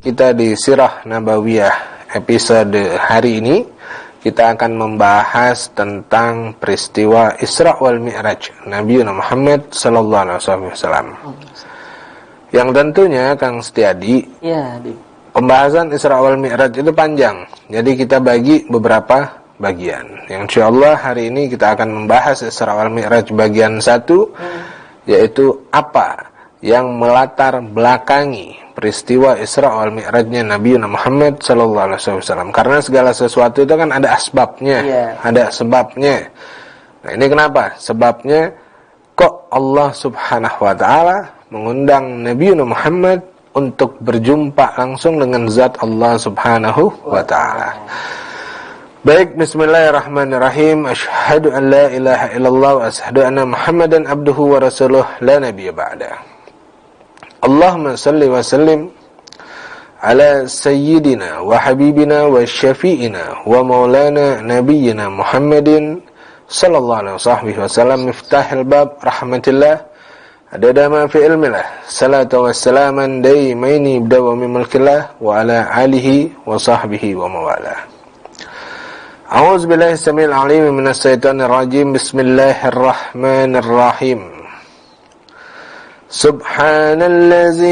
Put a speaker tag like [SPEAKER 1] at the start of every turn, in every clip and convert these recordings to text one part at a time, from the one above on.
[SPEAKER 1] kita di Sirah Nabawiyah episode hari ini. Kita akan membahas tentang peristiwa Isra wal Mi'raj Nabi Muhammad sallallahu alaihi wasallam. Yang tentunya Kang Setiadi, pembahasan Isra wal Mi'raj itu panjang. Jadi kita bagi beberapa bagian. Yang insyaallah hari ini kita akan membahas Isra wal Mi'raj bagian 1, yaitu apa yang melatar belakangi peristiwa Isra wal Mi'rajnya Nabi Muhammad sallallahu alaihi wasallam. Karena segala sesuatu itu kan ada asbabnya, ada sebabnya. Nah, ini kenapa? Sebabnya kok Allah Subhanahu wa taala mengundang Nabi Muhammad untuk berjumpa langsung dengan zat Allah Subhanahu wa taala. Baik, bismillahirrahmanirrahim. Asyhadu an la ilaha illallah wa asyhadu anna Muhammadan abduhu wa rasuluh la nabiyya ba'da. Allahumma salli wa sallim ala sayyidina wa habibina wa syafi'ina wa maulana nabiyyina Muhammadin sallallahu alaihi wasallam miftahil bab rahmatillah adada ma fi ilmillah salatu wassalaman daimaini bidawami mulkillah wa ala alihi wa sahbihi wa mawalah. A'udzu billahi samil alim minas syaitonir rajim. Bismillahirrahmanirrahim. Subhanallazi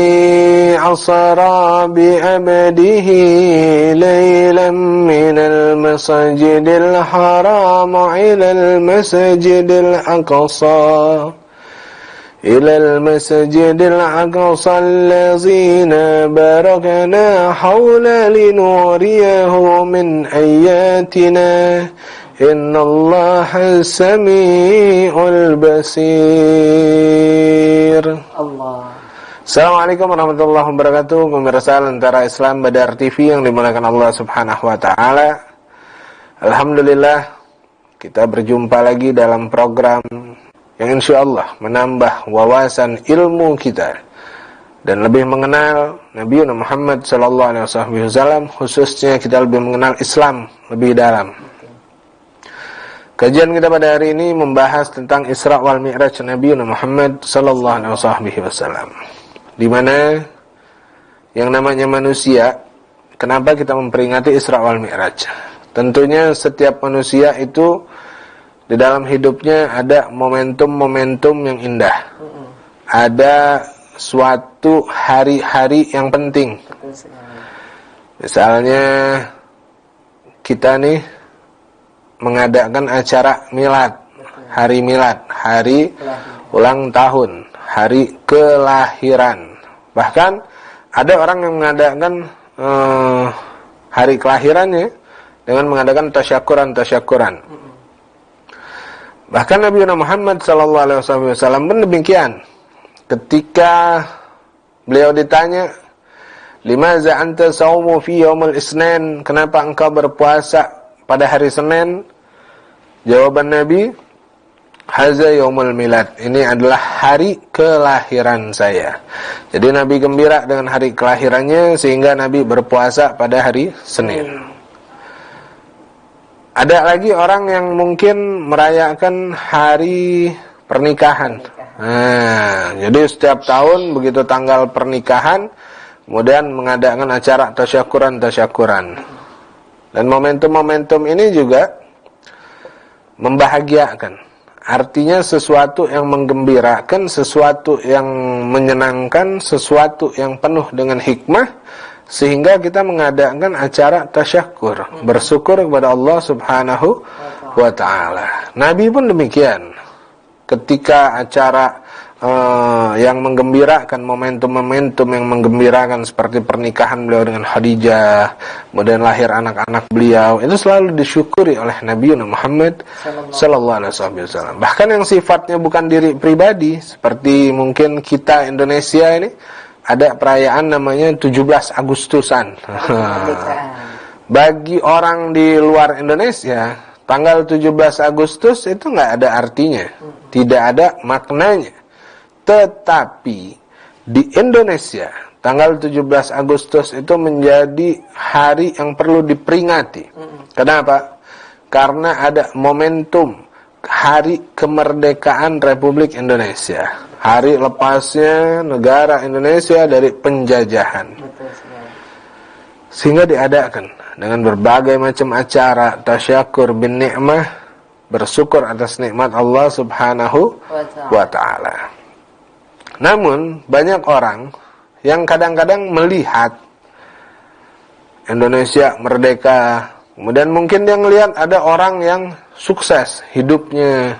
[SPEAKER 1] asra bi'abdihi laylan minal masjidil haram ilal masjidil aqsa ilal masjidil aqsa allazina barakna hawla linuriyahu min ayatina innallaha sami'ul basir. Allah. Assalamualaikum warahmatullahi wabarakatuh. Pemirsa Lentera Islam Badar TV yang dimuliakan Allah Subhanahu wa taala. Alhamdulillah kita berjumpa lagi dalam program yang insyaallah menambah wawasan ilmu kita dan lebih mengenal Nabi Muhammad sallallahu alaihi wasallam, khususnya kita lebih mengenal Islam lebih dalam. Kajian kita pada hari ini membahas tentang Isra wal Mi'raj Nabi Muhammad sallallahu alaihi wasallam. Di mana yang namanya manusia, kenapa kita memperingati Isra wal Mi'raj? Tentunya setiap manusia itu di dalam hidupnya ada momentum-momentum yang indah. Ada suatu hari-hari yang penting. Misalnya kita nih mengadakan acara milad, hari milad, hari ulang tahun, hari kelahiran. Bahkan ada orang yang mengadakan hari kelahirannya dengan mengadakan tasyakuran. Bahkan Nabi Muhammad SAW pun demikian. Ketika beliau ditanya, limaza anta saumu fi yaumil isnin, kenapa engkau berpuasa pada hari Senin? Jawaban Nabi, haza yaumul milad, ini adalah hari kelahiran saya. Jadi Nabi gembira dengan hari kelahirannya sehingga Nabi berpuasa pada hari Senin. Ada lagi orang yang mungkin merayakan hari pernikahan. Nah, jadi setiap tahun begitu tanggal pernikahan kemudian mengadakan acara tasyakuran. Dan momentum-momentum ini juga membahagiakan. Artinya sesuatu yang menggembirakan, sesuatu yang menyenangkan, sesuatu yang penuh dengan hikmah, sehingga kita mengadakan acara tasyakur, bersyukur kepada Allah Subhanahu wa taala. Nabi pun demikian. Ketika acara yang menggembirakan, momentum-momentum yang menggembirakan seperti pernikahan beliau dengan Khadijah, kemudian lahir anak-anak beliau, itu selalu disyukuri oleh Nabi Muhammad sallallahu alaihi wasallam. Bahkan yang sifatnya bukan diri pribadi, seperti mungkin kita Indonesia ini ada perayaan namanya 17 Agustusan. Bagi orang di luar Indonesia, tanggal 17 Agustus itu nggak ada artinya, tidak ada maknanya. Tetapi di Indonesia tanggal 17 Agustus itu menjadi hari yang perlu diperingati. Kenapa? Karena ada momentum hari kemerdekaan Republik Indonesia, hari lepasnya negara Indonesia dari penjajahan. Sehingga diadakan dengan berbagai macam acara tasyakur bin ni'mah, bersyukur atas nikmat Allah Subhanahu wa ta'ala. Namun banyak orang yang kadang-kadang melihat Indonesia merdeka, kemudian mungkin dia ngelihat ada orang yang sukses hidupnya,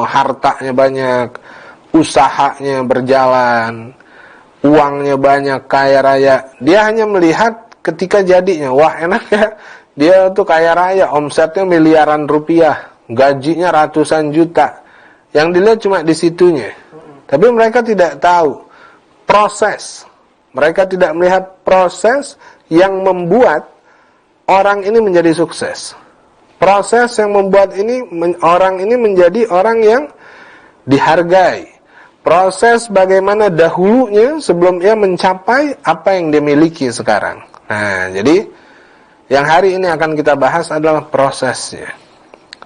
[SPEAKER 1] hartanya banyak, usahanya berjalan, uangnya banyak, kaya raya. Dia hanya melihat ketika jadinya, wah enak ya, dia tuh kaya raya, omsetnya miliaran rupiah, gajinya ratusan juta. Yang dilihat cuma di situnya. Tapi mereka tidak tahu proses. Mereka tidak melihat proses yang membuat orang ini menjadi sukses. Proses yang membuat orang ini menjadi orang yang dihargai. Proses bagaimana dahulunya sebelum ia mencapai apa yang dia miliki sekarang. Nah, jadi yang hari ini akan kita bahas adalah prosesnya.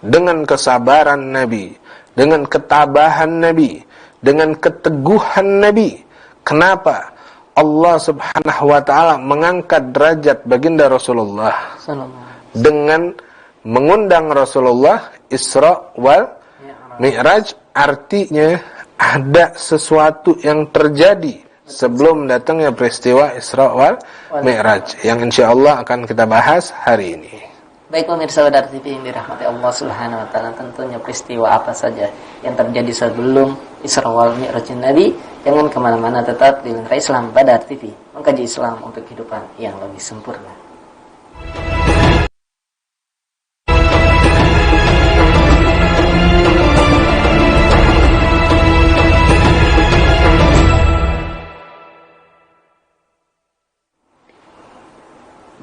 [SPEAKER 1] Dengan kesabaran Nabi, dengan ketabahan Nabi, dengan keteguhan Nabi. Kenapa Allah Subhanahu wa ta'ala mengangkat derajat baginda Rasulullah dengan mengundang Rasulullah Isra wal Mi'raj? Artinya ada sesuatu yang terjadi sebelum datangnya peristiwa Isra wal Mi'raj, yang insyaallah akan kita bahas hari ini.
[SPEAKER 2] Baik pemirsa Badar TV yang dirahmati Allah Subhanahu wa ta'ala, tentunya peristiwa apa saja yang terjadi sebelum Isra wal Mi'raj Nabi, jangan kemana-mana, tetap di Lentera Islam Badar TV, mengkaji Islam untuk kehidupan yang lebih sempurna.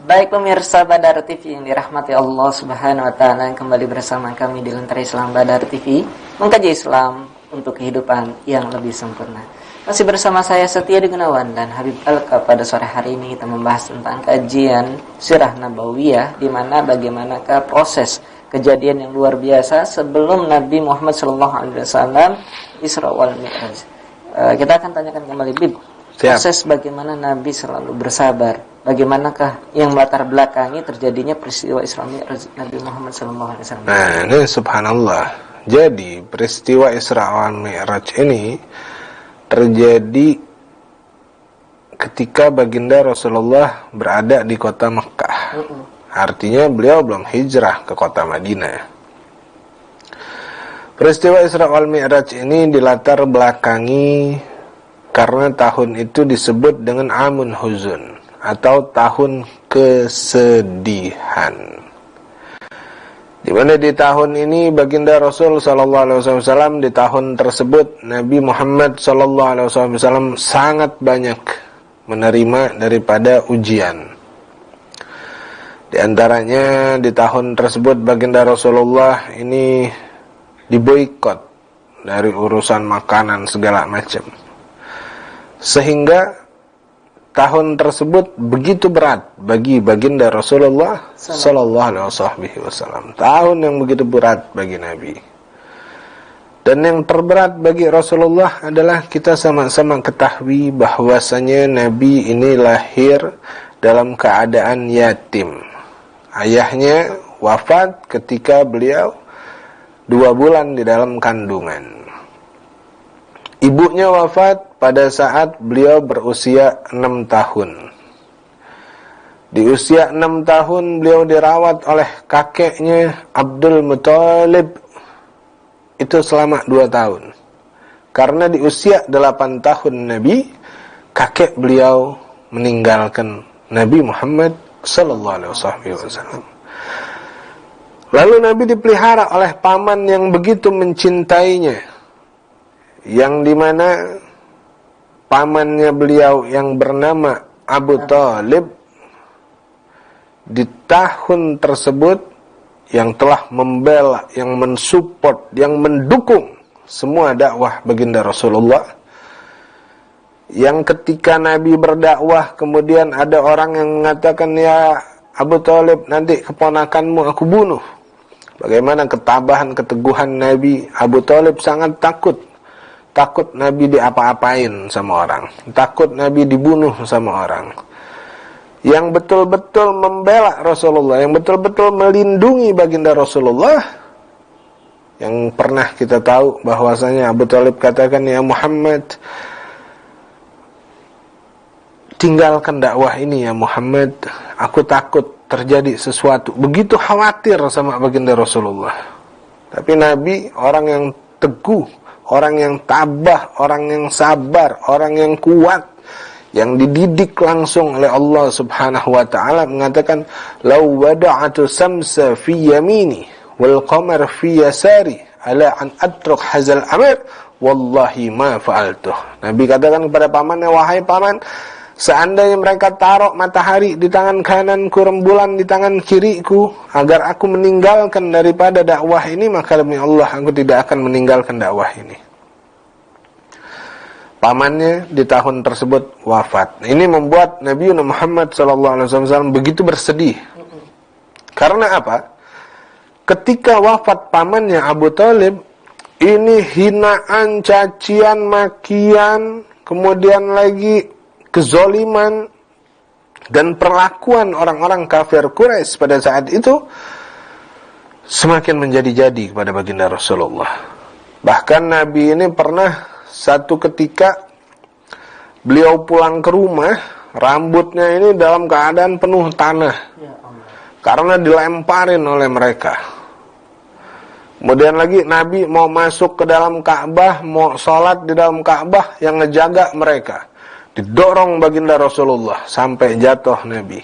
[SPEAKER 2] Baik pemirsa Badar TV yang dirahmati Allah Subhanahu wa ta'ala, kembali bersama kami di Lentera Islam Badar TV, mengkaji Islam untuk kehidupan yang lebih sempurna. Masih bersama saya Setia Gunawan dan Habib Alka. Pada sore hari ini kita membahas tentang kajian Sirah Nabawiyah, di mana bagaimanakah proses kejadian yang luar biasa sebelum Nabi Muhammad SAW Isra wal Mi'raj. Kita akan tanyakan kembali, Bib, proses bagaimana Nabi selalu bersabar, bagaimanakah yang melatar belakangi terjadinya peristiwa Isra Mi'raj Nabi Muhammad SAW?
[SPEAKER 1] Nah, ini subhanallah. Jadi peristiwa Isra wal Mi'raj ini terjadi ketika baginda Rasulullah berada di kota Mekah. Artinya beliau belum hijrah ke kota Madinah. Peristiwa Isra wal Mi'raj ini dilatar belakangi karena tahun itu disebut dengan Amun Huzun, atau tahun kesedihan. Di mana di tahun ini baginda Rasul sallallahu alaihi wasallam, di tahun tersebut Nabi Muhammad sallallahu alaihi wasallam sangat banyak menerima daripada ujian. Di antaranya di tahun tersebut baginda Rasulullah ini diboikot dari urusan makanan segala macam. Sehingga tahun tersebut begitu berat bagi baginda Rasulullah sallallahu alaihi wasallam. Tahun yang begitu berat bagi Nabi. Dan yang terberat bagi Rasulullah adalah kita sama-sama ketahui bahwasanya Nabi ini lahir dalam keadaan yatim. Ayahnya wafat ketika beliau 2 bulan di dalam kandungan. Ibunya wafat pada saat beliau berusia 6 tahun. Di usia 6 tahun beliau dirawat oleh kakeknya Abdul Muthalib itu selama 2 tahun. Karena di usia 8 tahun Nabi, kakek beliau meninggalkan Nabi Muhammad sallallahu alaihi wasallam. Lalu Nabi dipelihara oleh paman yang begitu mencintainya, yang dimana pamannya beliau yang bernama Abu Thalib di tahun tersebut yang telah membela, yang mensupport, yang mendukung semua dakwah baginda Rasulullah. Yang ketika Nabi berdakwah kemudian ada orang yang mengatakan, ya Abu Thalib, nanti keponakanmu aku bunuh. Bagaimana ketabahan, keteguhan Nabi. Abu Thalib sangat takut Nabi diapa-apain sama orang, takut Nabi dibunuh sama orang. yang betul-betul membela Rasulullah, yang betul-betul melindungi baginda Rasulullah, yang pernah kita tahu bahwasanya Abu Thalib katakan, ya Muhammad, tinggalkan dakwah ini ya Muhammad, aku takut terjadi sesuatu. Begitu khawatir sama baginda Rasulullah. Tapi Nabi orang yang teguh, orang yang tabah, orang yang sabar, orang yang kuat, yang dididik langsung oleh Allah Subhanahu wa taala, mengatakan, "Law wada'tu samsa fi yamini wal qamar fi yasari ala an atruk hazal amir wallahi ma fa'altuh." Nabi katakan kepada pamannya, wahai paman, seandainya mereka taruh matahari di tangan kananku, rembulan di tangan kiriku, agar aku meninggalkan daripada dakwah ini, maka demi Allah aku tidak akan meninggalkan dakwah ini. Pamannya di tahun tersebut wafat. Ini membuat Nabi Muhammad SAW begitu bersedih. Karena apa? Ketika wafat pamannya Abu Thalib, ini hinaan, cacian, makian, kemudian lagi kezoliman dan perlakuan orang-orang kafir Quraisy pada saat itu semakin menjadi-jadi kepada baginda Rasulullah. Bahkan Nabi ini pernah satu ketika beliau pulang ke rumah, rambutnya ini dalam keadaan penuh tanah karena dilemparin oleh mereka. Kemudian lagi Nabi mau masuk ke dalam Ka'bah, mau sholat di dalam Ka'bah, yang ngejaga mereka didorong baginda Rasulullah sampai jatuh Nabi.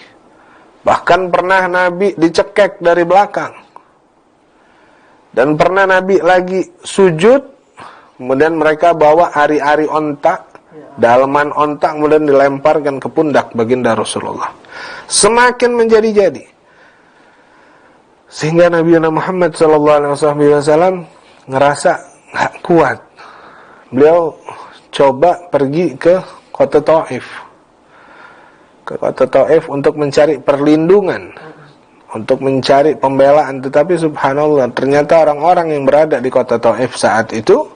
[SPEAKER 1] Bahkan pernah Nabi dicekek dari belakang. Dan pernah Nabi lagi sujud, kemudian mereka bawa ari-ari ontak, daleman ontak, kemudian dilemparkan ke pundak baginda Rasulullah. Semakin menjadi-jadi. Sehingga Nabi Muhammad SAW ngerasa gak kuat. Beliau coba pergi ke kota Taif, ke kota Taif untuk mencari perlindungan, untuk mencari pembelaan. Tetapi subhanallah, ternyata orang-orang yang berada di kota Taif saat itu,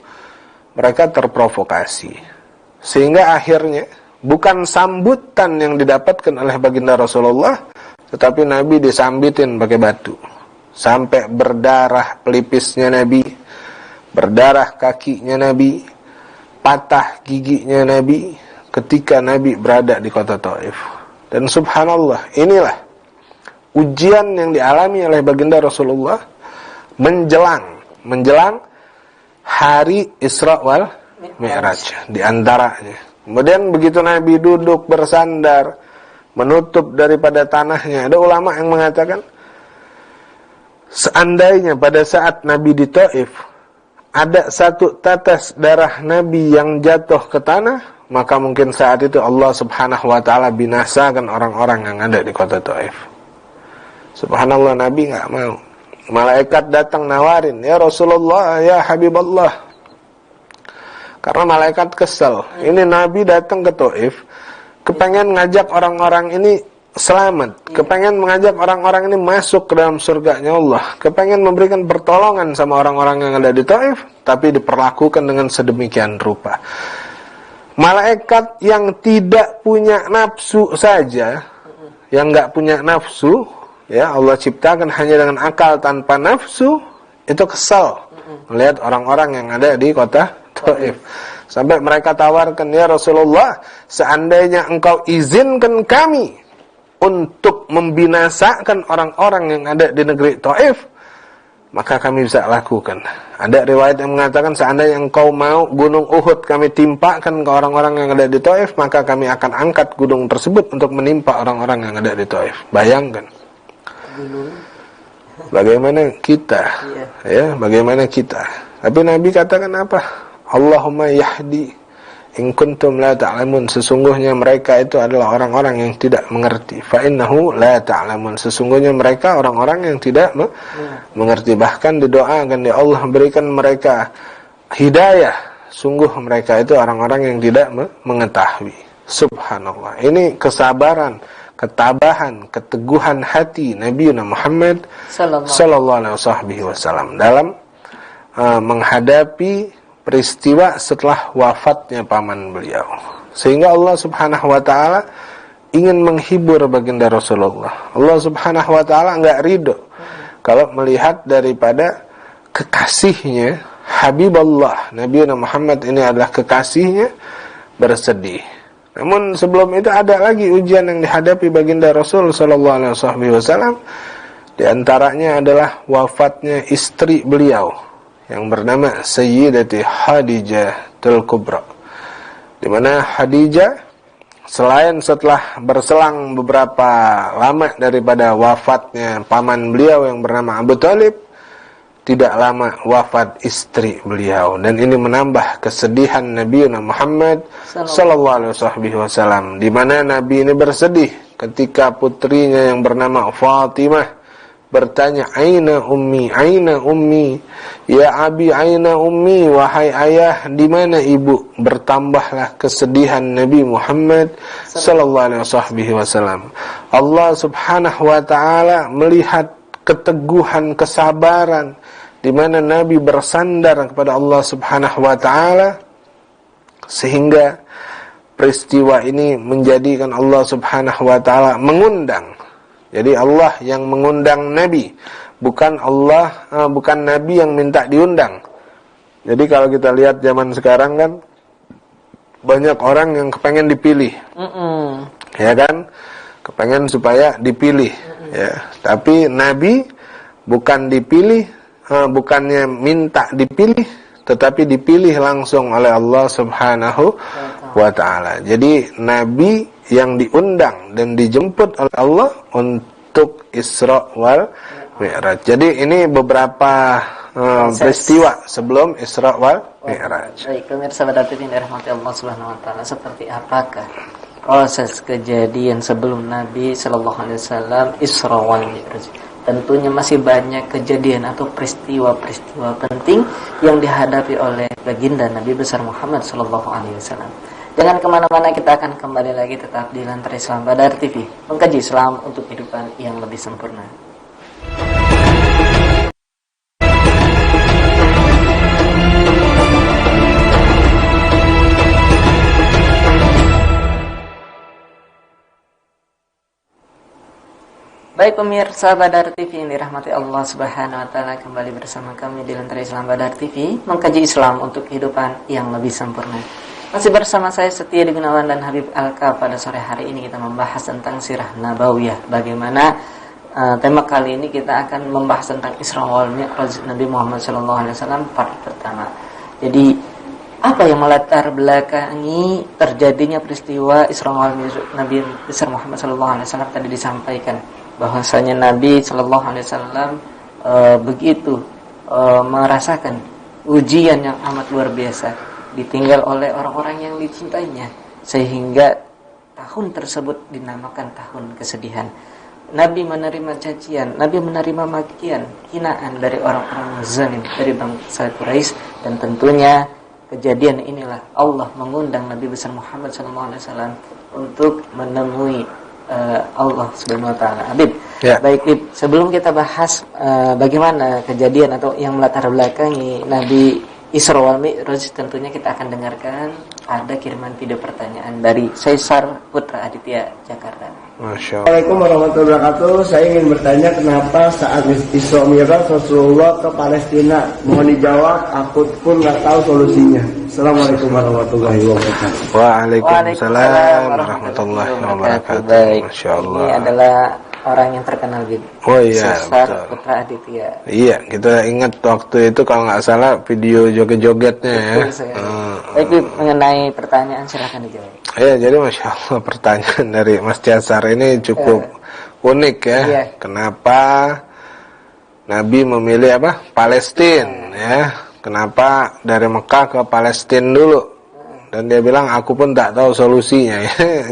[SPEAKER 1] mereka terprovokasi. Sehingga akhirnya bukan sambutan yang didapatkan oleh baginda Rasulullah, tetapi Nabi disambitin pakai batu. Sampai berdarah pelipisnya Nabi, berdarah kakinya Nabi, patah giginya Nabi, ketika Nabi berada di kota Taif. Dan subhanallah, inilah ujian yang dialami oleh baginda Rasulullah menjelang hari Isra wal Mi'raj di antaranya. Kemudian begitu Nabi duduk bersandar menutup daripada tanahnya, ada ulama yang mengatakan, seandainya pada saat Nabi di Taif ada satu tetes darah Nabi yang jatuh ke tanah, maka mungkin saat itu Allah Subhanahu wa taala binasakan orang-orang yang ada di kota Taif. Subhanallah, Nabi enggak mau. Malaikat datang nawarin, "Ya Rasulullah, ya Habibullah." Karena malaikat kesel. Ini Nabi datang ke Taif, kepengen ngajak orang-orang ini selamat, kepengen mengajak orang-orang ini masuk ke dalam surganya Allah, kepengen memberikan pertolongan sama orang-orang yang ada di Taif, tapi diperlakukan dengan sedemikian rupa. Malaikat yang tidak punya nafsu saja, yang enggak punya nafsu, ya Allah ciptakan hanya dengan akal tanpa nafsu, itu kesal melihat orang-orang yang ada di kota Taif. Sampai mereka tawarkan, "Ya Rasulullah, seandainya engkau izinkan kami untuk membinasakan orang-orang yang ada di negeri Taif, maka kami bisa lakukan." Ada riwayat yang mengatakan, seandainya engkau mau gunung Uhud kami timpakan ke orang-orang yang ada di Taif, maka kami akan angkat gunung tersebut untuk menimpa orang-orang yang ada di Taif. Bayangkan bagaimana kita, ya, bagaimana kita. Tapi Nabi katakan apa? Allahumma yahdi in kuntum la ta'lamun. Sesungguhnya mereka itu adalah orang-orang yang tidak mengerti. Fa innahu la ta'lamun. Sesungguhnya mereka orang-orang yang tidak mengerti. Bahkan didoakan, ya Allah berikan mereka hidayah. Sungguh mereka itu orang-orang yang tidak mengetahui. Subhanallah. Ini kesabaran, ketabahan, keteguhan hati Nabi Muhammad sallallahu alaihi wasallam dalam menghadapi peristiwa setelah wafatnya paman beliau. Sehingga Allah Subhanahu wa taala ingin menghibur baginda Rasulullah. Allah Subhanahu wa taala enggak ridho kalau melihat daripada kekasihnya, Habibullah Nabi Muhammad ini adalah kekasihnya, bersedih. Namun sebelum itu ada lagi ujian yang dihadapi baginda Rasul sallallahu alaihi wasallam. Di antaranya adalah wafatnya istri beliau yang bernama Sayyidati Khadijatul Kubra. Di mana Khadijah selain setelah berselang beberapa lama daripada wafatnya paman beliau yang bernama Abu Thalib, tidak lama wafat istri beliau, dan ini menambah kesedihan Nabi Muhammad sallallahu alaihi wasallam, di mana Nabi ini bersedih ketika putrinya yang bernama Fatimah bertanya, "Aina ummi? Aina ummi? Ya abi, aina ummi?" Wahai ayah, di mana ibu? Bertambahlah kesedihan Nabi Muhammad sallallahu alaihi wasallam. Allah Subhanahu wa taala melihat keteguhan, kesabaran di mana Nabi bersandar kepada Allah Subhanahu wa taala, sehingga peristiwa ini menjadikan Allah Subhanahu wa taala mengundang. Jadi Allah yang mengundang Nabi, bukan Nabi yang minta diundang. Jadi kalau kita lihat zaman sekarang kan banyak orang yang kepengen dipilih, ya kan, kepengen supaya dipilih, ya. Tapi Nabi bukan dipilih, bukannya minta dipilih, tetapi dipilih langsung oleh Allah Subhanahu wa taala. Jadi Nabi yang diundang dan dijemput oleh Allah untuk Isra wal Mi'raj. Jadi ini beberapa peristiwa sebelum Isra wal Mi'raj.
[SPEAKER 2] Baik, pemirsa Badar TV yang dirahmati Allah Subhanahu wa taala, seperti apakah proses kejadian sebelum Nabi sallallahu alaihi wasallam Isra wal Mi'raj? Tentunya masih banyak kejadian atau peristiwa-peristiwa penting yang dihadapi oleh baginda Nabi besar Muhammad sallallahu alaihi wasallam. Jangan kemana-mana, kita akan kembali lagi tetap di Lentera Islam Badar TV, mengkaji Islam untuk kehidupan yang lebih sempurna. Baik pemirsa Badar TV yang dirahmati Allah Subhanahu wa taala, kembali bersama kami di Lentera Islam Badar TV, mengkaji Islam untuk kehidupan yang lebih sempurna. Masih bersama saya Setia di Gunawan dan Habib Alka. Pada sore hari ini kita membahas tentang sirah nabawiyah. Bagaimana tema kali ini kita akan membahas tentang Isra wal Mi'raj Nabi Muhammad SAW part pertama. Jadi apa yang melatar belakangi terjadinya peristiwa Isra wal Mi'raj Nabi besar Muhammad SAW? Tadi disampaikan bahwasanya Nabi SAW begitu merasakan ujian yang amat luar biasa, ditinggal oleh orang-orang yang dicintainya, sehingga tahun tersebut dinamakan tahun kesedihan. Nabi menerima cacian, Nabi menerima makian, hinaan dari orang-orang zalim, dari bangsa Quraisy, dan tentunya kejadian inilah Allah mengundang Nabi besar Muhammad SAW untuk menemui Allah Subhanahu wa taala. Habib, ya. Baik, Habib, sebelum kita bahas bagaimana kejadian atau yang melatar belakangi Nabi Isra wal Mi'raj, tentunya kita akan dengarkan ada kiriman video pertanyaan dari Caesar Putra Aditya, Jakarta.
[SPEAKER 1] Masya Allah.
[SPEAKER 3] Assalamualaikum warahmatullahi wabarakatuh. Saya ingin bertanya kenapa saat Isra Mi'raj Rasulullah ke Palestina. Mohon dijawab, aku pun nggak tahu solusinya. Assalamualaikum warahmatullahi wabarakatuh.
[SPEAKER 1] Waalaikumsalam warahmatullahi wabarakatuh.
[SPEAKER 2] Baik.
[SPEAKER 1] Masya Allah.
[SPEAKER 2] Ini adalah orang yang terkenal gitu.
[SPEAKER 1] Oh iya,
[SPEAKER 2] Caesar
[SPEAKER 1] betul.
[SPEAKER 2] Putra Aditya.
[SPEAKER 1] Iya, kita ingat waktu itu kalau nggak salah video joget-jogetnya ya.
[SPEAKER 2] Baik, mengenai pertanyaan silakan dijawab.
[SPEAKER 1] Ya, jadi Masya Allah, pertanyaan dari Mas Caesar ini cukup unik ya.
[SPEAKER 2] Iya.
[SPEAKER 1] Kenapa Nabi memilih Palestina ya? Kenapa dari Mekah ke Palestina dulu? Dan dia bilang, aku pun tak tahu solusinya.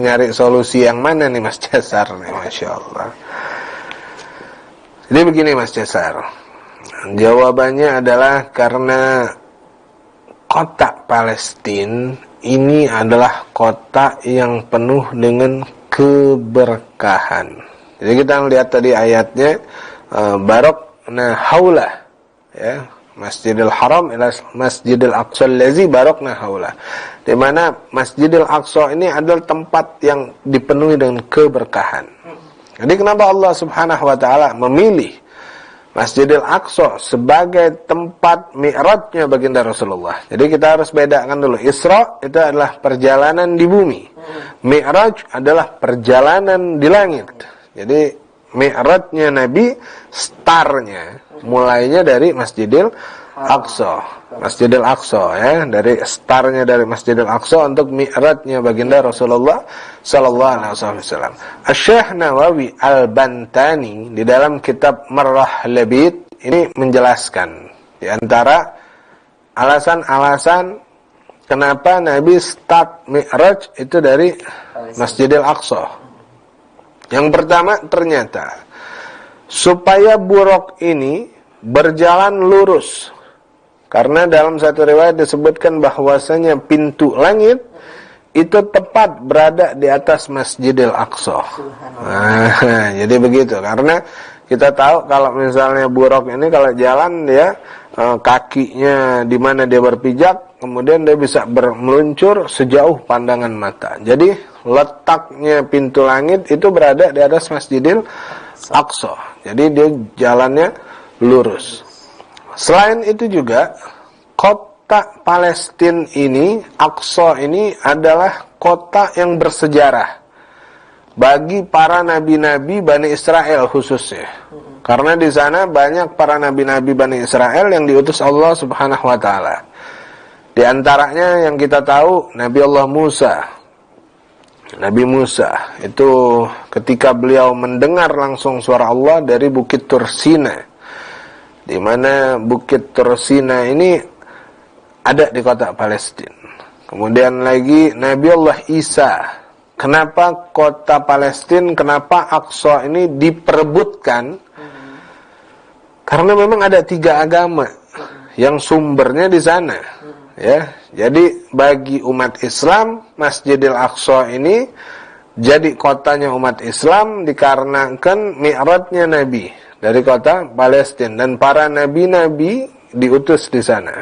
[SPEAKER 1] Nyari solusi yang mana nih Mas Caesar nih, Masya Allah. Jadi begini Mas Caesar, jawabannya adalah karena kota Palestina ini adalah kota yang penuh dengan keberkahan. Jadi kita lihat tadi ayatnya, barokna haulah, ya, Masjidil Haram ila Masjidil Aqsa allazi barakna haula. Di mana Masjidil Aqsa ini adalah tempat yang dipenuhi dengan keberkahan. Jadi kenapa Allah Subhanahu wa taala memilih Masjidil Aqsa sebagai tempat mi'rajnya baginda Rasulullah? Jadi kita harus bedakan dulu. Isra itu adalah perjalanan di bumi. Mi'raj adalah perjalanan di langit. Jadi mi'rajnya Nabi startnya mulainya dari Masjidil Aqsa. Masjidil Aqsa ya, dari startnya dari Masjidil Aqsa untuk mi'rajnya baginda Rasulullah sallallahu alaihi wasallam. Asy-Syaikh Nawawi Al-Bantani di dalam kitab Marrah Labid ini menjelaskan di antara alasan-alasan kenapa Nabi start mi'raj itu dari Masjidil Aqsa. Yang pertama, ternyata supaya buraq ini berjalan lurus. Karena dalam satu riwayat disebutkan bahwasanya pintu langit itu tepat berada di atas Masjidil Aqsa. Nah, jadi begitu. Karena kita tahu kalau misalnya buraq ini kalau jalan dia kakinya di mana dia berpijak, kemudian dia bisa meluncur sejauh pandangan mata. Jadi letaknya pintu langit itu berada di atas Masjidil Aqsa. Jadi dia jalannya lurus. Selain itu juga kota Palestina ini, Aqsa ini adalah kota yang bersejarah bagi para nabi-nabi Bani Israel khususnya. Karena di sana banyak para nabi-nabi Bani Israel yang diutus Allah Subhanahu wa taala. Di antaranya yang kita tahu Nabi Allah Musa. Nabi Musa itu ketika beliau mendengar langsung suara Allah dari Bukit Tursina, di mana Bukit Tursina ini ada di kota Palestina. Kemudian lagi Nabi Allah Isa. Kenapa kota Palestina, kenapa Aqsa ini diperebutkan? Karena memang ada 3 agama yang sumbernya di sana. Ya, jadi bagi umat Islam Masjidil Aqsa ini jadi kotanya umat Islam dikarenakan mi'rajnya Nabi dari kota Palestina dan para nabi-nabi diutus di sana.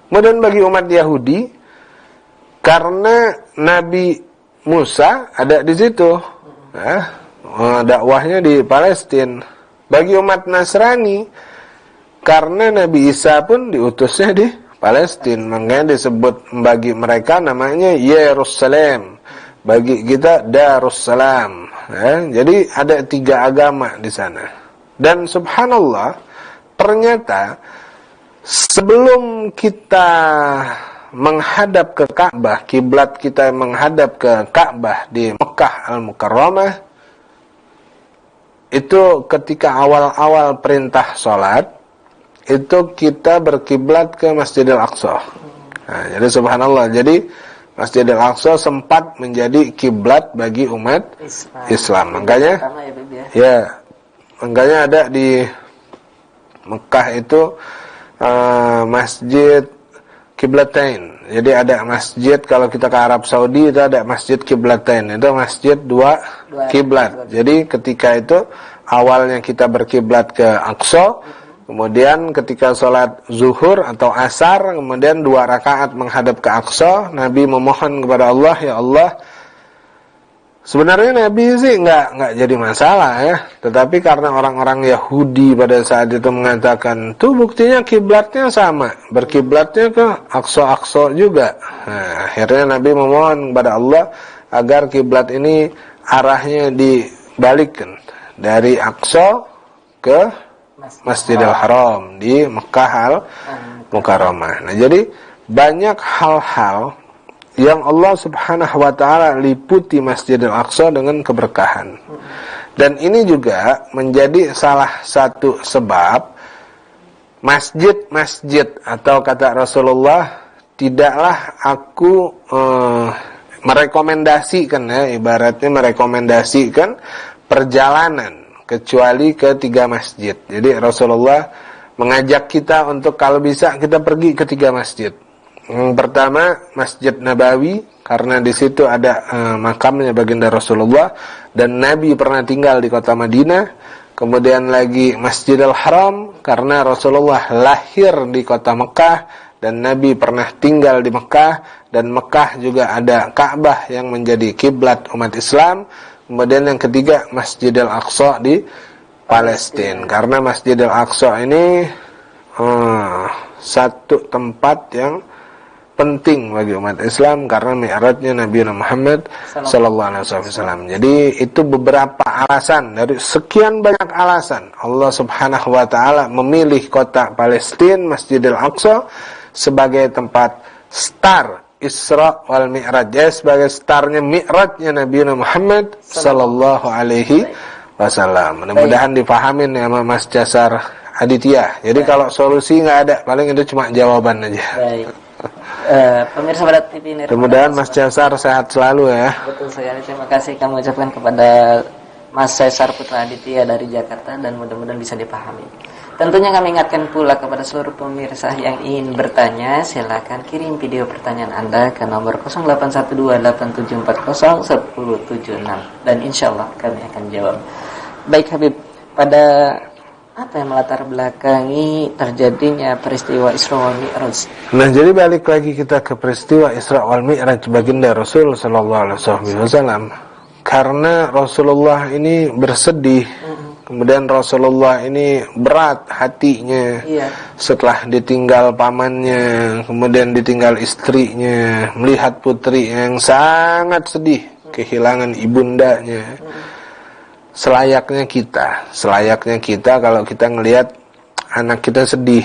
[SPEAKER 1] Kemudian bagi umat Yahudi karena Nabi Musa ada di situ, ya, dakwahnya di Palestina. Bagi umat Nasrani karena Nabi Isa pun diutusnya di Palestina, makanya disebut bagi mereka namanya Yerusalem, bagi kita Darussalam. Ya, jadi ada 3 agama di sana. Dan subhanallah, ternyata sebelum kita menghadap ke Ka'bah, kiblat kita menghadap ke Ka'bah di Mekah Al-Mukarramah, itu ketika awal-awal perintah sholat, itu kita berkiblat ke Masjidil Aqsa. Nah, jadi subhanallah, jadi Masjidil Aqsa sempat menjadi kiblat bagi umat Islam. Makanya, makanya ada di Mekah itu masjid Kiblatain. Jadi ada masjid, kalau kita ke Arab Saudi itu ada masjid Kiblatain. Itu masjid 2 kiblat. Jadi ketika itu awalnya kita berkiblat ke Aqsa. Kemudian ketika sholat zuhur atau asar, kemudian 2 rakaat menghadap ke Aqsa, Nabi memohon kepada Allah, ya Allah. Sebenarnya Nabi sih nggak jadi masalah ya, tetapi karena orang-orang Yahudi pada saat itu mengatakan, tuh buktinya kiblatnya sama, berkiblatnya ke Aqsa juga. Nah, akhirnya Nabi memohon kepada Allah agar kiblat ini arahnya dibalikkan dari Aqsa ke Masjidil Haram di Mekah Al-Mukarramah. Nah, jadi banyak hal-hal yang Allah Subhanahu wa taala liputi Masjidil Aqsa dengan keberkahan. Dan ini juga menjadi salah satu sebab masjid-masjid atau kata Rasulullah, tidaklah aku merekomendasikan ya, ibaratnya merekomendasikan perjalanan kecuali ke 3 masjid. Jadi Rasulullah mengajak kita untuk kalau bisa kita pergi ke 3 masjid. Yang pertama Masjid Nabawi, karena di situ ada makamnya baginda Rasulullah dan Nabi pernah tinggal di kota Madinah. Kemudian lagi Masjidil Haram, karena Rasulullah lahir di kota Mekah dan Nabi pernah tinggal di Mekah, dan Mekah juga ada Ka'bah yang menjadi kiblat umat Islam. Kemudian yang ketiga, Masjidil Aqsa di Palestina, karena Masjidil Aqsa ini satu tempat yang penting bagi umat Islam karena mi'rajnya Nabi Muhammad sallallahu alaihi wasallam. Jadi itu beberapa alasan dari sekian banyak alasan Allah Subhanahu wa taala memilih kota Palestina, Masjidil Aqsa sebagai tempat start Isra wal Mi'raj, sebagai startnya mi'rajnya Nabi Muhammad sallallahu alaihi wasallam. Mudah-mudahan dipahamin ya Mas Jasar Aditya. Jadi kalau solusi nggak ada, paling itu cuma jawaban aja.
[SPEAKER 2] Baik. Pemirsa Barat TV ini,
[SPEAKER 1] mudah-mudahan Mas Jasar sehat selalu ya.
[SPEAKER 2] Betul sekali. Terima kasih kami ucapkan kepada Mas Cesar Putra Aditya dari Jakarta, dan mudah-mudahan bisa dipahami. Tentunya kami ingatkan pula kepada seluruh pemirsa yang ingin bertanya, silakan kirim video pertanyaan Anda ke nomor 081287401076 dan insya Allah kami akan jawab. Baik Habib, pada apa yang melatar belakangi terjadinya peristiwa Isra wal Mi'raj?
[SPEAKER 1] Nah, jadi balik lagi kita ke peristiwa Isra wal Mi'raj baginda Rasul sallallahu alaihi wasallam. Karena Rasulullah ini bersedih, kemudian Rasulullah ini berat hatinya setelah ditinggal pamannya, kemudian ditinggal istrinya, melihat putri yang sangat sedih kehilangan ibundanya. Selayaknya kita kalau kita ngelihat anak kita sedih,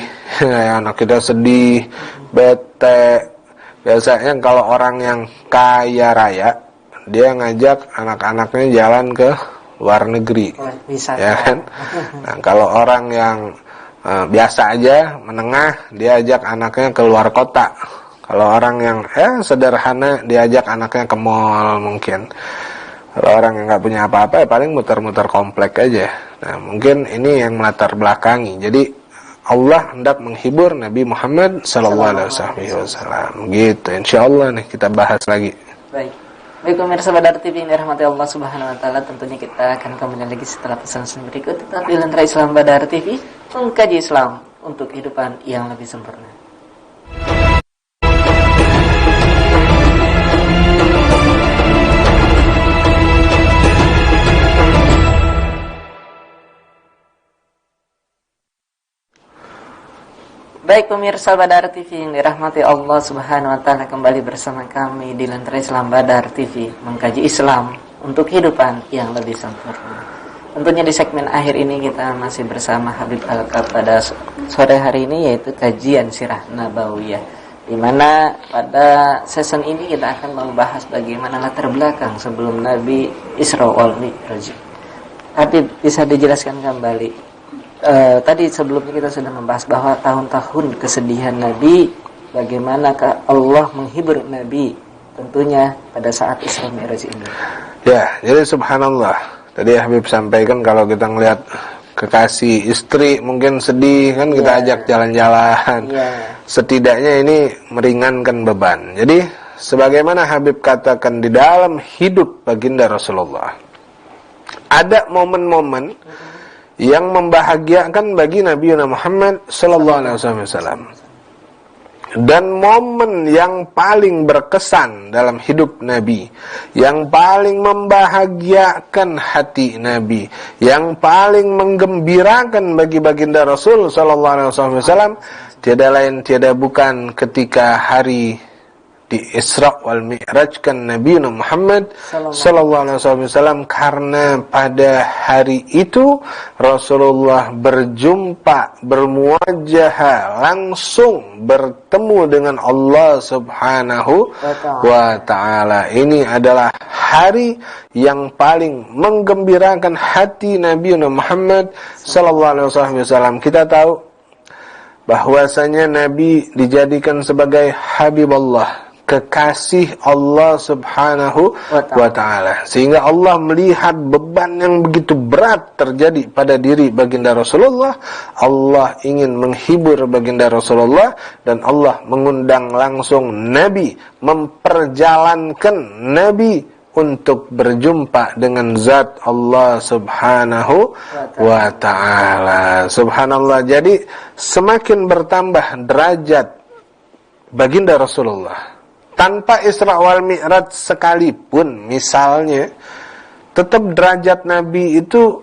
[SPEAKER 1] anak kita sedih, bete. Biasanya kalau orang yang kaya raya, dia ngajak anak-anaknya jalan ke luar negeri, ya kan? Nah, kalau orang yang biasa aja, menengah, dia ajak anaknya ke luar kota. Kalau orang yang sederhana, dia ajak anaknya ke mall mungkin. Kalau orang yang nggak punya apa-apa, ya paling muter-muter komplek aja. Nah, mungkin ini yang melatar belakangi. Jadi Allah hendak menghibur Nabi Muhammad sallallahu alaihi wasallam. Gitu. Insyaallah nih kita bahas lagi.
[SPEAKER 2] Baik. Baik pemirsa Badar TV yang dirahmati Allah Subhanahu wa taala, tentunya kita akan kembali lagi setelah pesan berikut. Tetap di Lentera Islam Badar TV, mengkaji Islam untuk kehidupan yang lebih sempurna. Baik pemirsa Badar TV yang dirahmati Allah Subhanahu wa taala, kembali bersama kami di Lentera Islam Badar TV, mengkaji Islam untuk kehidupan yang lebih sempurna. Tentunya di segmen akhir ini kita masih bersama Habib Alkaf pada sore hari ini, yaitu kajian Sirah Nabawiyah, di mana pada season ini kita akan membahas bagaimana latar belakang sebelum Nabi Isra wal Mi'raj. Habib, bisa dijelaskan kembali? Tadi sebelumnya kita sudah membahas bahwa tahun-tahun kesedihan Nabi, bagaimana Allah menghibur Nabi tentunya pada saat Isra Mi'raj ini.
[SPEAKER 1] Ya, jadi subhanallah. Tadi Habib sampaikan kalau kita ngelihat kekasih istri mungkin sedih kan, kita ajak jalan-jalan. Setidaknya ini meringankan beban. Jadi sebagaimana Habib katakan di dalam hidup baginda Rasulullah, ada momen-momen yang membahagiakan bagi Nabi Muhammad sallallahu alaihi wasallam. Dan momen yang paling berkesan dalam hidup Nabi, yang paling membahagiakan hati Nabi, yang paling menggembirakan bagi baginda Rasul sallallahu alaihi wasallam, tiada lain tiada bukan ketika hari di Isra wal Mi'rajkan Nabi Muhammad sallallahu alaihi wasallam, karena pada hari itu Rasulullah berjumpa, bermuajah, langsung bertemu dengan Allah Subhanahu wa taala. Ini adalah hari yang paling menggembirakan hati Nabi Muhammad sallallahu alaihi wasallam. Kita tahu bahwasanya Nabi dijadikan sebagai Habibullah, kekasih Allah Subhanahu wa ta'ala, sehingga Allah melihat beban yang begitu berat terjadi pada diri baginda Rasulullah. Allah ingin menghibur baginda Rasulullah, dan Allah mengundang langsung Nabi, memperjalankan Nabi untuk berjumpa dengan zat Allah Subhanahu wa ta'ala. Subhanallah. Jadi semakin bertambah derajat baginda Rasulullah tanpa Isra wal Mi'raj sekalipun misalnya, tetap derajat Nabi itu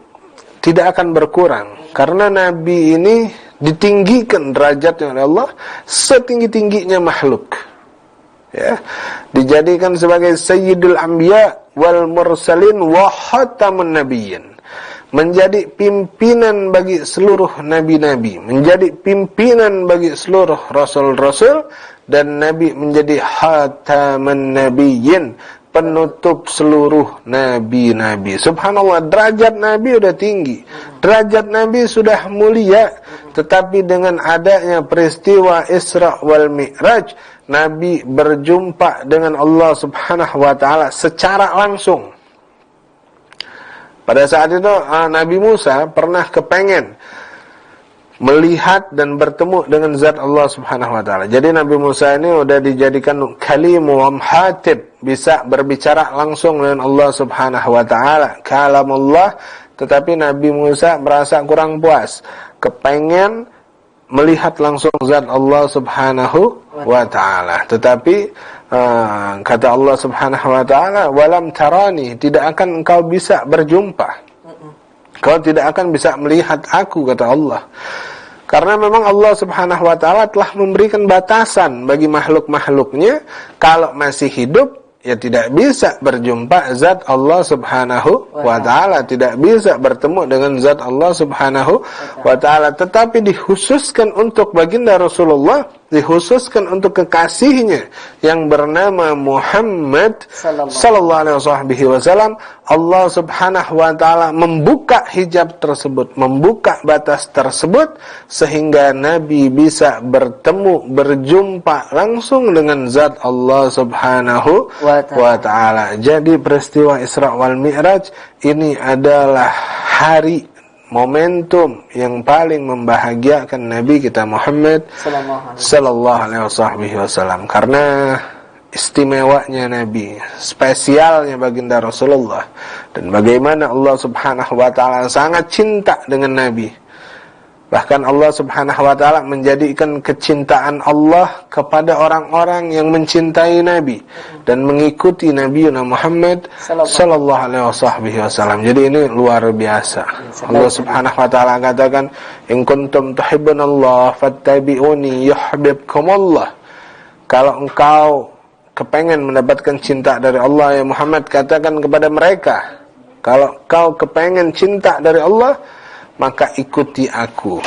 [SPEAKER 1] tidak akan berkurang, karena Nabi ini ditinggikan derajatnya oleh Allah setinggi-tingginya makhluk. Ya, dijadikan sebagai sayyidul anbiya wal mursalin wa khatamun nabiyyin, menjadi pimpinan bagi seluruh nabi-nabi, menjadi pimpinan bagi seluruh rasul-rasul, dan Nabi menjadi khatamun nabiyyin, penutup seluruh nabi-nabi. Subhanallah, derajat Nabi sudah tinggi, derajat Nabi sudah mulia, tetapi dengan adanya peristiwa Isra wal Mi'raj, Nabi berjumpa dengan Allah Subhanahu wa ta'ala secara langsung. Pada saat itu Nabi Musa pernah kepengen melihat dan bertemu dengan zat Allah Subhanahu wa ta'ala. Jadi Nabi Musa ini sudah dijadikan kalimu wa muhatib, bisa berbicara langsung dengan Allah Subhanahu wa ta'ala, kalamullah. Tetapi Nabi Musa merasa kurang puas, kepengen melihat langsung zat Allah Subhanahu wa ta'ala. Tetapi kata Allah Subhanahu wa ta'ala, walam tarani, tidak akan engkau bisa berjumpa, kau tidak akan bisa melihat aku, kata Allah. Karena memang Allah Subhanahu wa ta'ala telah memberikan batasan bagi makhluk-makhluknya. Kalau masih hidup, ya tidak bisa berjumpa zat Allah Subhanahu wa ta'ala, tidak bisa bertemu dengan zat Allah Subhanahu wa ta'ala. Tetapi dikhususkan untuk baginda Rasulullah, dikhususkan untuk kekasihnya yang bernama Muhammad sallallahu alaihi wasallam, Allah Subhanahu wa ta'ala membuka hijab tersebut, membuka batas tersebut, sehingga Nabi bisa bertemu, berjumpa langsung dengan zat Allah Subhanahu wa ta'ala. Jadi peristiwa Isra wal Mi'raj ini adalah hari, momentum yang paling membahagiakan Nabi kita Muhammad sallallahu alaihi wasallam, karena istimewanya Nabi, spesialnya baginda Rasulullah, dan bagaimana Allah Subhanahu wa ta'ala sangat cinta dengan Nabi. Bahkan Allah Subhanahu wa ta'ala menjadikan kecintaan Allah kepada orang-orang yang mencintai Nabi dan mengikuti Nabi Muhammad sallallahu alaihi wasallam. Jadi ini luar biasa. Allah Subhanahu wa ta'ala katakan, in kuntum tuhibbunallah fattabi'uni yuhibbukumullah. Kalau engkau kepengen mendapatkan cinta dari Allah, ya Muhammad, katakan kepada mereka, kalau kau kepengen cinta dari Allah, maka ikuti aku.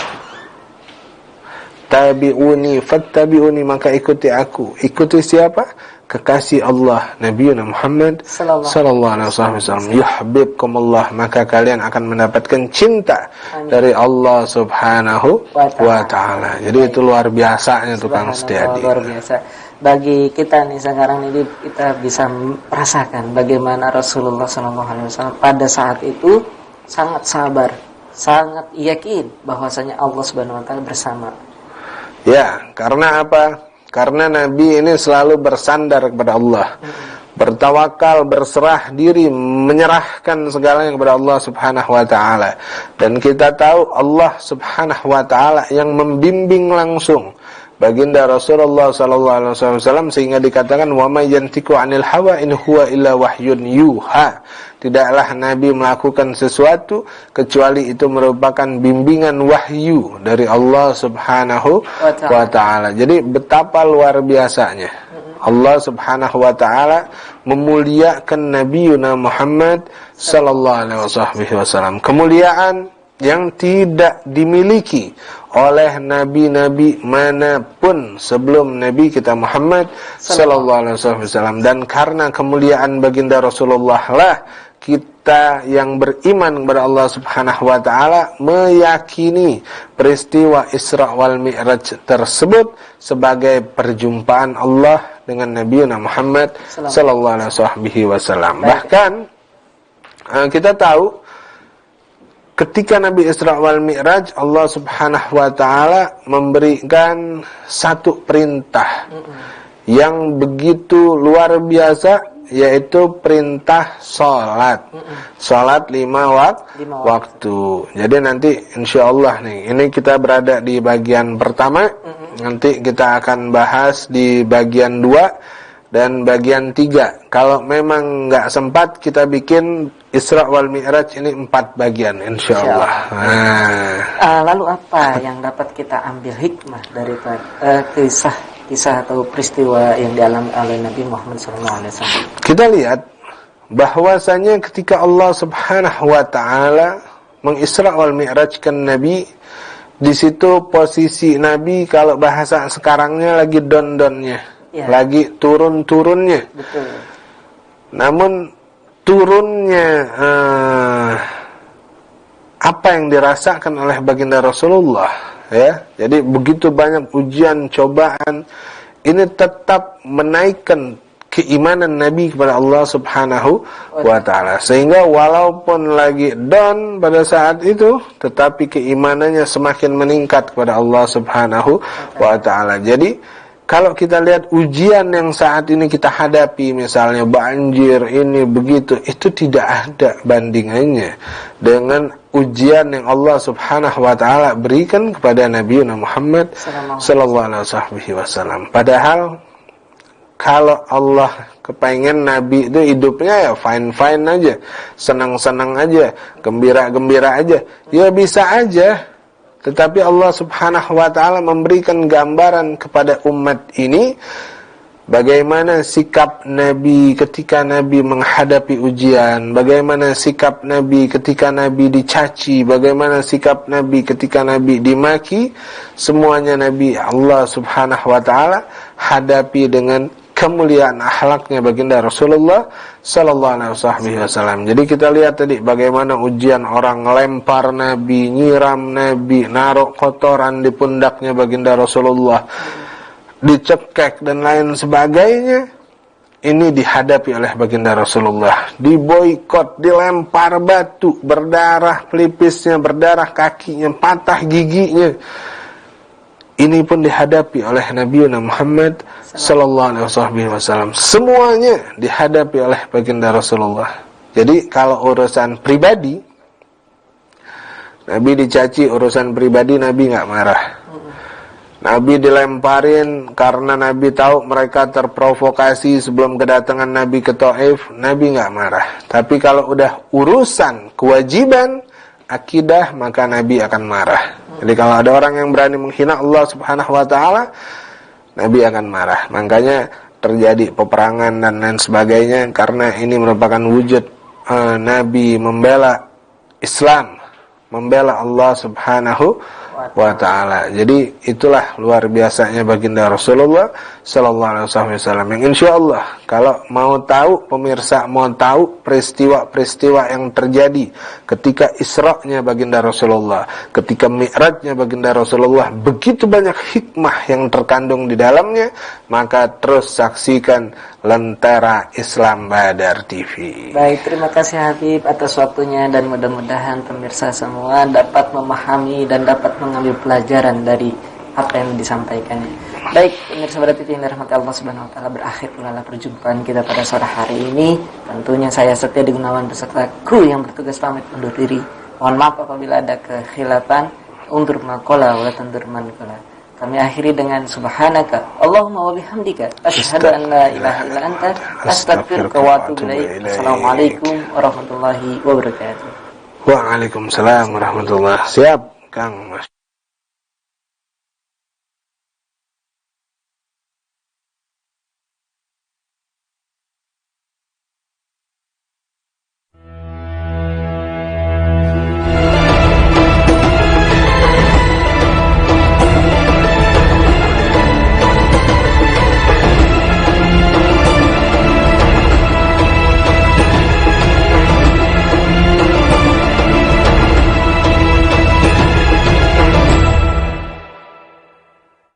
[SPEAKER 1] Tabi'uni fattabi'uni, maka ikuti aku. Ikuti siapa? Kekasih Allah, Nabi Muhammad sallallahu alaihi wasallam. Yuhibbukumullah, maka kalian akan mendapatkan cinta dari Allah Subhanahu wa ta'ala. Jadi itu luar biasanya tukang setiadi.
[SPEAKER 2] Luar biasa. Bagi kita nih sekarang ini, kita bisa merasakan bagaimana Rasulullah sallallahu alaihi wasallam pada saat itu sangat sabar, sangat yakin bahwasanya Allah Subhanahu wa ta'ala bersama.
[SPEAKER 1] Ya, karena apa? Karena Nabi ini selalu bersandar kepada Allah, bertawakal, berserah diri, menyerahkan segalanya kepada Allah Subhanahu wa ta'ala. Dan kita tahu Allah Subhanahu wa ta'ala yang membimbing langsung baginda Rasulullah sallallahu alaihi wasallam, sehingga dikatakan wa may yantiqu 'anil hawa in huwa illa wahyun yuha. Tidaklah Nabi melakukan sesuatu kecuali itu merupakan bimbingan wahyu dari Allah Subhanahu wa ta'ala. Jadi betapa luar biasanya Allah Subhanahu wa ta'ala memuliakan Nabi Muhammad sallallahu alaihi wasallam. Kemuliaan yang tidak dimiliki oleh nabi-nabi manapun sebelum Nabi kita Muhammad sallallahu alaihi wasallam. Dan karena kemuliaan baginda Rasulullah lah kita yang beriman kepada Allah Subhanahu wa ta'ala meyakini peristiwa Isra wal Mi'raj tersebut sebagai perjumpaan Allah dengan Nabi Muhammad sallallahu alaihi wasallam. Bahkan kita tahu ketika Nabi Isra wal Mi'raj, Allah Subhanahu wa ta'ala memberikan satu perintah yang begitu luar biasa, yaitu perintah sholat. Sholat 5 waktu. Jadi nanti insya Allah nih, ini kita berada di bagian pertama. Nanti kita akan bahas di bagian 2 dan bagian 3. Kalau memang nggak sempat, kita bikin Isra wal Mi'raj ini 4 bagian insya Allah.
[SPEAKER 2] Lalu apa yang dapat kita ambil hikmah dari kisah atau peristiwa yang dialami oleh Nabi Muhammad SAW?
[SPEAKER 1] Kita lihat bahwasanya ketika Allah Subhanahu wa taala mengisra wal mi'rajkan Nabi, di situ posisi Nabi kalau bahasa sekarangnya lagi don-donnya, lagi turun-turunnya.
[SPEAKER 2] Betul.
[SPEAKER 1] Namun turunnya apa yang dirasakan oleh baginda Rasulullah, ya. Jadi begitu banyak ujian, cobaan, ini tetap menaikkan keimanan Nabi kepada Allah Subhanahu wa taala. Sehingga walaupun lagi down pada saat itu, tetapi keimanannya semakin meningkat kepada Allah Subhanahu wa taala. Jadi kalau kita lihat ujian yang saat ini kita hadapi, misalnya banjir ini begitu, itu tidak ada bandingannya dengan ujian yang Allah Subhanahu wa taala berikan kepada Nabi Muhammad sallallahu alaihi wasallam. Padahal kalau Allah kepengen Nabi itu hidupnya ya fine-fine aja, senang-senang aja, gembira-gembira aja, ya bisa aja. Tetapi Allah Subhanahu wa taala memberikan gambaran kepada umat ini bagaimana sikap Nabi ketika Nabi menghadapi ujian, bagaimana sikap Nabi ketika Nabi dicaci, bagaimana sikap Nabi ketika Nabi dimaki. Semuanya Nabi Allah Subhanahu wa taala hadapi dengan kemuliaan akhlaknya baginda Rasulullah sallallahu alaihi wasallam. Jadi kita lihat tadi bagaimana ujian orang lempar Nabi, nyiram Nabi, naruh kotoran di pundaknya baginda Rasulullah, dicekek dan lain sebagainya. Ini dihadapi oleh baginda Rasulullah, diboikot, dilempar batu, berdarah pelipisnya, berdarah kakinya, patah giginya. Ini pun dihadapi oleh Nabi Muhammad sallallahu alaihi wasallam. Semuanya dihadapi oleh baginda Rasulullah. Jadi kalau urusan pribadi, Nabi dicaci, urusan pribadi Nabi enggak marah. Nabi dilemparin karena Nabi tahu mereka terprovokasi sebelum kedatangan Nabi ke Taif, Nabi enggak marah. Tapi kalau udah urusan kewajiban akidah, maka Nabi akan marah. Jadi kalau ada orang yang berani menghina Allah Subhanahu wa taala, Nabi akan marah. Makanya terjadi peperangan dan lain sebagainya, karena ini merupakan wujud Nabi membela Islam, membela Allah Subhanahu wa taala. Jadi itulah luar biasanya baginda Rasulullah sallallahu alaihi wasallam. Yang insyaallah kalau mau tahu, pemirsa mau tahu peristiwa-peristiwa yang terjadi ketika Isra-nya baginda Rasulullah, ketika Mi'raj-nya baginda Rasulullah, begitu banyak hikmah yang terkandung di dalamnya, maka terus saksikan Lentera Islam Badar TV.
[SPEAKER 2] Baik, terima kasih Habib atas waktunya, dan mudah-mudahan pemirsa semua dapat memahami dan dapat mengambil pelajaran dari apa yang disampaikannya. Baik, pemirsa Badar TV yang dirahmati Allah Subhanahu wa taala, berakhir pula perjumpaan kita pada sore hari ini. Tentunya saya Setia Gunawan beserta kru yang bertugas pamit undur diri. Mohon maaf apabila ada kekhilafan. Undur maqala wa tandur manqala. Kami akhiri dengan subhanaka Allahumma wa bihamdika asyhadu an la ilaha illa anta astaghfiruka wa atubu ilaik. Assalamualaikum warahmatullahi wabarakatuh.
[SPEAKER 1] Waalaikumsalam warahmatullahi. Siap, Kang Mas.